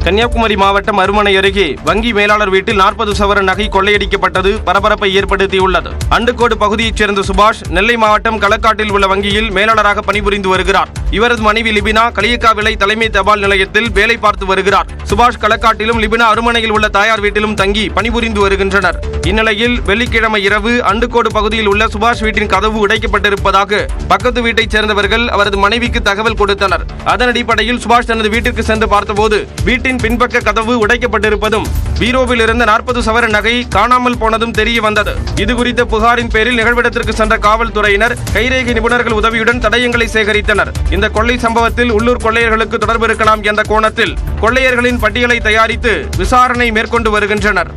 கன்னியாகுமரி மாவட்டம் அருமனை அருகே வங்கி மேலாளர் வீட்டில் 40 சவரன் நகை கொள்ளையடிக்கப்பட்டது பரபரப்பை ஏற்படுத்தியுள்ளது. அண்டுக்கோடு பகுதியைச் சேர்ந்த சுபாஷ் நெல்லை மாவட்டம் களக்காட்டில் உள்ள வங்கியில் மேலாளராக பணிபுரிந்து வருகிறார். இவரது மனைவி லிபினா களியக்காவிளை தலைமை தபால் நிலையத்தில் வேலை பார்த்து வருகிறார். சுபாஷ் களக்காட்டிலும் லிபினா அருமனையில் உள்ள தாயார் வீட்டிலும் தங்கி பணிபுரிந்து வருகின்றனர். இந்நிலையில் வெள்ளிக்கிழமை இரவு அண்டுக்கோடு பகுதியில் உள்ள சுபாஷ் வீட்டின் கதவு உடைக்கப்பட்டிருப்பதாக பக்கத்து வீட்டைச் சேர்ந்தவர்கள் அவரது மனைவிக்கு தகவல் கொடுத்தனர். அதன் அடிப்படையில் சுபாஷ் தனது வீட்டிற்கு சென்று பார்த்தபோது வீட்டின் பின்பக்க கதவு உடைக்கப்பட்டிருப்பதும் பீரோவில் இருந்த 40 சவரன் நகை காணாமல் போனதும் தெரிய வந்தது. இதுகுறித்த புகாரின் பேரில் நிகழ்விடத்திற்கு சென்ற காவல்துறையினர் கைரேகை நிபுணர்கள் உதவியுடன் தடயங்களை சேகரித்தனர். இந்த கொள்ளை சம்பவத்தில் உள்ளூர் கொள்ளையர்களுக்கு தொடர்பு இருக்கலாம் என்ற கோணத்தில் கொள்ளையர்களின் பட்டியலை தயாரித்து விசாரணை மேற்கொண்டு வருகின்றனர்.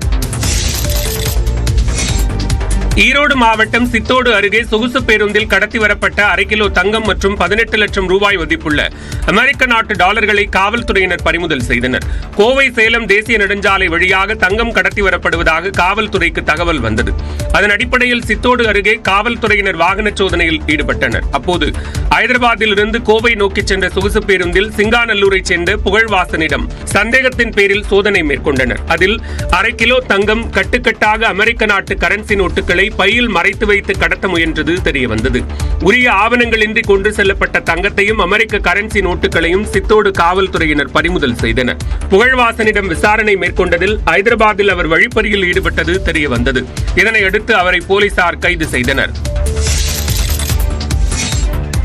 ஈரோடு மாவட்டம் சித்தோடு அருகே சொகுசு பேருந்தில் கடத்தி வரப்பட்ட 1/2 கிலோ தங்கம் மற்றும் 18 லட்சம் ரூபாய் மதிப்புள்ள அமெரிக்க நாட்டு டாலர்களை காவல்துறையினர் பறிமுதல் செய்தனர். கோவை சேலம் தேசிய நெடுஞ்சாலை வழியாக தங்கம் கடத்தி வரப்படுவதாக காவல்துறைக்கு தகவல் வந்தது. அதன் அடிப்படையில் சித்தோடு அருகே காவல்துறையினர் வாகன சோதனையில் ஈடுபட்டனர். அப்போது ஐதராபாத்தில் இருந்து கோவை நோக்கி சென்ற சொகுசு பேருந்தில் சிங்காநல்லூரை சேர்ந்த புகழ்வாசனிடம் சந்தேகத்தின் பேரில் சோதனை மேற்கொண்டனர். அதில் 1/2 கிலோ தங்கம் கட்டுக்கட்டாக அமெரிக்க நாட்டு கரன்சி நோட்டுகளை பையில் மறைத்து வைத்து கடத்த முயன்றது தெரியவந்தது. உரிய ஆவணங்களின்றி கொண்டு செல்லப்பட்ட தங்கத்தையும் அமெரிக்க கரன்சி நோட்டுகளையும் சித்தோடு காவல்துறையினர் பறிமுதல் செய்தனர். புகழ்வாசனிடம் விசாரணை மேற்கொண்டதில் ஐதராபாத்தில் அவர் வழிப்பறியில் ஈடுபட்டது தெரியவந்தது. இதனையடுத்து அவரை போலீசார் கைது செய்தனர்.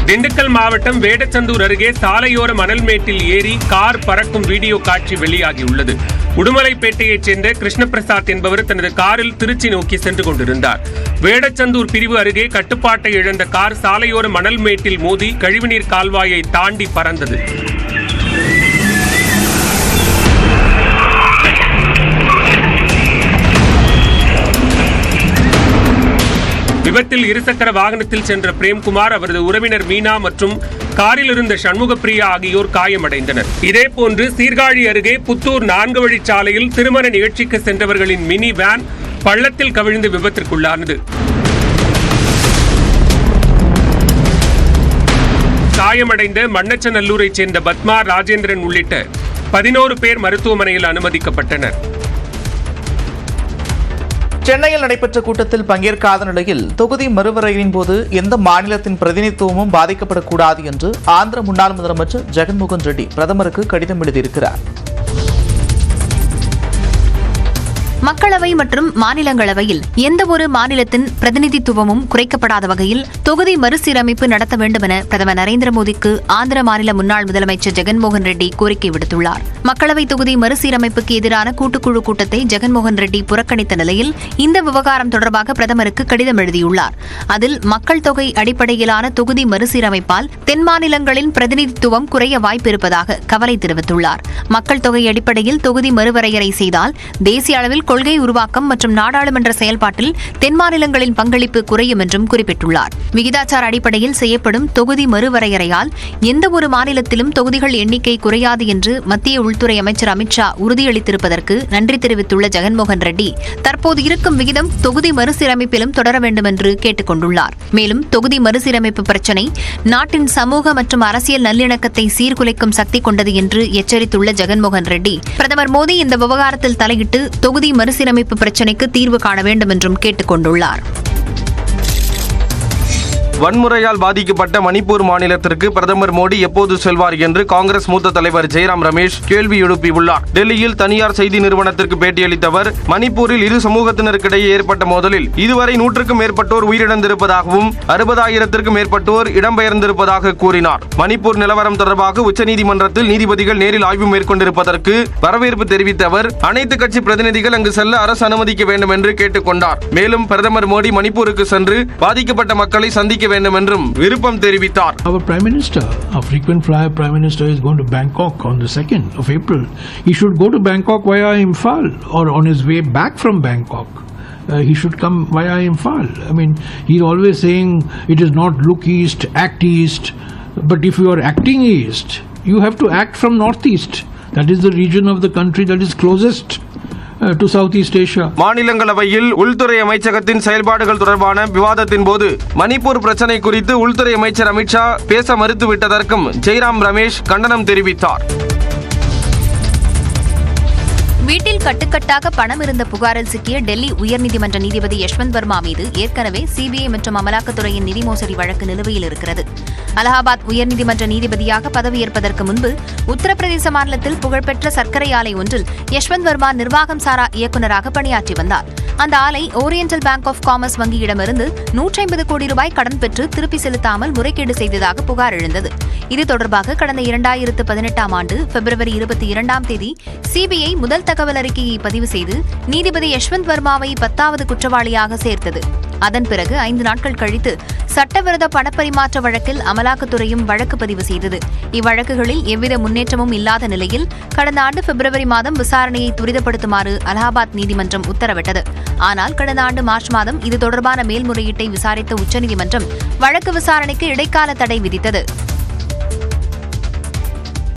திண்டுக்கல் மாவட்டம் வேடச்சந்தூர் அருகே சாலையோர மணல்மேட்டில் ஏறி கார் பறக்கும் வீடியோ காட்சி வெளியாகியுள்ளது. உடுமலைப்பேட்டையைச் சேர்ந்த கிருஷ்ணபிரசாத் என்பவர் தனது காரில் திருச்சி நோக்கி சென்று கொண்டிருந்தார். வேடச்சந்தூர் பிரிவு அருகே கட்டுப்பாட்டை இழந்த கார் சாலையோர மணல்மேட்டில் மோதி கழிவுநீர் கால்வாயை தாண்டி பறந்தது. விபத்தில் இருசக்கர வாகனத்தில் சென்ற பிரேம்குமார், அவரது உறவினர் மீனா மற்றும் காரில் இருந்த சண்முகப்பிரியா ஆகியோர் காயமடைந்தனர். இதேபோன்று சீர்காழி அருகே புத்தூர் 4 வழிச்சாலையில் திருமண நிகழ்ச்சிக்கு சென்றவர்களின் மினி வேன் பள்ளத்தில் கவிழ்ந்து விபத்திற்குள்ளானது. காயமடைந்த மண்ணச்சநல்லூரைச் சேர்ந்த பத்மா, ராஜேந்திரன் உள்ளிட்ட 11 பேர் மருத்துவமனையில் அனுமதிக்கப்பட்டனர். சென்னையில் நடைபெற்ற கூட்டத்தில் பங்கேற்காத நிலையில் தொகுதி மறுவரையறையின் போது எந்த மாநிலத்தின் பிரதிநிதித்துவமும் பாதிக்கப்படக்கூடாது என்று ஆந்திர முன்னாள் முதலமைச்சர் ஜெகன்மோகன் ரெட்டி பிரதமருக்கு கடிதம் எழுதியிருக்கிறார். மக்களவை மற்றும் மாநிலங்களவையில் எந்த ஒரு மாநிலத்தின் பிரதிநிதித்துவமும் குறைக்கப்படாத வகையில் தொகுதி மறுசீரமைப்பு நடத்த வேண்டும் என பிரதமர் நரேந்திர மோடிக்கு ஆந்திர மாநில முன்னாள் முதலமைச்சர் ஜெகன்மோகன் ரெட்டி கோரிக்கை விடுத்துள்ளார். மக்களவை தொகுதி மறுசீரமைப்புக்கு எதிரான கூட்டுக்குழு கூட்டத்தை ஜெகன்மோகன் ரெட்டி புறக்கணித்த நிலையில் இந்த விவகாரம் தொடர்பாக பிரதமருக்கு கடிதம் எழுதியுள்ளார். அதில் மக்கள் தொகை அடிப்படையிலான தொகுதி மறுசீரமைப்பால் தென் மாநிலங்களின் பிரதிநிதித்துவம் குறைய வாய்ப்பிருப்பதாக கவலை தெரிவித்துள்ளார். மக்கள் தொகை அடிப்படையில் தொகுதி மறுவரையறை செய்தால் தேசிய அளவில் கொள்கை உருவாக்கம் மற்றும் நாடாளுமன்ற செயல்பாட்டில் தென் மாநிலங்களின் பங்களிப்பு குறையும் என்றும் குறிப்பிட்டுள்ளார். விகிதாச்சார அடிப்படையில் செய்யப்படும் தொகுதி மறுவரையறையால் எந்த ஒரு மாநிலத்திலும் தொகுதிகள் எண்ணிக்கை குறையாது என்று மத்திய உள்துறை அமைச்சர் அமித்ஷா உறுதியளித்திருப்பதற்கு நன்றி தெரிவித்துள்ள ஜெகன்மோகன் ரெட்டி தற்போது இருக்கும் விகிதம் தொகுதி மறுசீரமைப்பிலும் தொடர வேண்டும் என்று கேட்டுக் கொண்டுள்ளார். மேலும் தொகுதி மறுசீரமைப்பு பிரச்சினை நாட்டின் சமூக மற்றும் அரசியல் நல்லிணக்கத்தை சீர்குலைக்கும் சக்தி கொண்டது என்று எச்சரித்துள்ள ஜெகன்மோகன் ரெட்டி பிரதமர் மோடி இந்த விவகாரத்தில் தலையிட்டு தொகுதி மறுசீரமைப்பு பிரச்சினைக்கு தீர்வு காண வேண்டும் என்றும் கேட்டுக் கொண்டுள்ளார். வன்முறையால் பாதிக்கப்பட்ட மணிப்பூர் மாநிலத்திற்கு பிரதமர் மோடி எப்போது செல்வார் என்று காங்கிரஸ் மூத்த தலைவர் ஜெய்ராம் ரமேஷ் கேள்வி எழுப்பியுள்ளார். டெல்லியில் தனியார் செய்தி நிறுவனத்திற்கு பேட்டியளித்த அவர், மணிப்பூரில் இரு சமூகத்தினருக்கிடையே ஏற்பட்ட மோதலில் இதுவரை 100க்கும் மேற்பட்டோர் உயிரிழந்திருப்பதாகவும் 60,000க்கும் மேற்பட்டோர் இடம்பெயர்ந்திருப்பதாக கூறினார். மணிப்பூர் நிலவரம் தொடர்பாக உச்சநீதிமன்றத்தில் நீதிபதிகள் நேரில் ஆய்வு மேற்கொண்டிருப்பதற்கு வரவேற்பு தெரிவித்த அவர், அனைத்து கட்சி பிரதிநிதிகள் அங்கு செல்ல அரசு அனுமதிக்க வேண்டும் என்று கேட்டுக் கொண்டார். மேலும் பிரதமர் மோடி மணிப்பூருக்கு சென்று பாதிக்கப்பட்ட மக்களை சந்திக்க வேண்டும் என்றும் விருப்பம் தெரிவித்தார். Our Prime Minister, our frequent flyer Prime Minister, is going to Bangkok on the 2nd of April. He should go to Bangkok via Imphal or on his way back from Bangkok. He should come via Imphal. I mean, he's always saying it is not look east, act east. But if you are acting east, you have to act from northeast. That is the region of the country that is closest to Southeast Asia. மாநிலங்களவையில் உள்துறை அமைச்சகத்தின் செயல்பாடுகள் தொடர்பான விவாதத்தின் போது மணிப்பூர் பிரச்சனை குறித்து உள்துறை அமைச்சர் அமித்ஷா பேச மறுத்துவிட்டதற்கும் ஜெய்ராம் ரமேஷ் கண்டனம் தெரிவித்தார். வீட்டில் கட்டுக்கட்டாக பணம் இருந்த புகாரில் சிக்கிய டெல்லி உயர்நீதிமன்ற நீதிபதி யஷ்வந்த் வர்மா மீது ஏற்கனவே சிபிஐ மற்றும் அமலாக்கத்துறையின் நிதி மோசடி வழக்கு நிலுவையில் இருக்கிறது. அலகாபாத் உயர்நீதிமன்ற நீதிபதியாக பதவியேற்பதற்கு முன்பு உத்தரப்பிரதேச மாநிலத்தில் புகழ்பெற்ற சர்க்கரை ஆலை ஒன்றில் யஷ்வந்த் வர்மா நிர்வாகம் சாரா இயக்குநராக பணியாற்றி வந்தார். அந்த ஆலை ஓரியண்டல் பேங்க் ஆஃப் காமர்ஸ் வங்கியிடமிருந்து 150 கோடி ரூபாய் கடன் பெற்று திருப்பி செலுத்தாமல் முறைகேடு செய்ததாக புகார் எழுந்தது. இது தொடர்பாக கடந்த 2018ஆம் ஆண்டு பிப்ரவரி 22ஆம் தேதி சிபிஐ முதல் தகவல் அறிக்கையை பதிவு செய்து நீதிபதி யஷ்வந்த் வர்மாவை 10வது குற்றவாளியாக சேர்த்தது. அதன் பிறகு 5 நாட்கள் கழித்து சட்டவிரோத பணப்பரிமாற்ற வழக்கில் அமலாக்கத்துறையும் வழக்கு பதிவு செய்தது. இவ்வழக்குகளில் எவ்வித முன்னேற்றமும் இல்லாத நிலையில் கடந்த ஆண்டு பிப்ரவரி மாதம் விசாரணையை துரிதப்படுத்துமாறு அலகாபாத் நீதிமன்றம் உத்தரவிட்டது. ஆனால் கடந்த ஆண்டு மார்ச் மாதம் இது தொடர்பான மேல்முறையீட்டை விசாரித்த உச்சநீதிமன்றம் வழக்கு விசாரணைக்கு இடைக்கால தடை விதித்தது.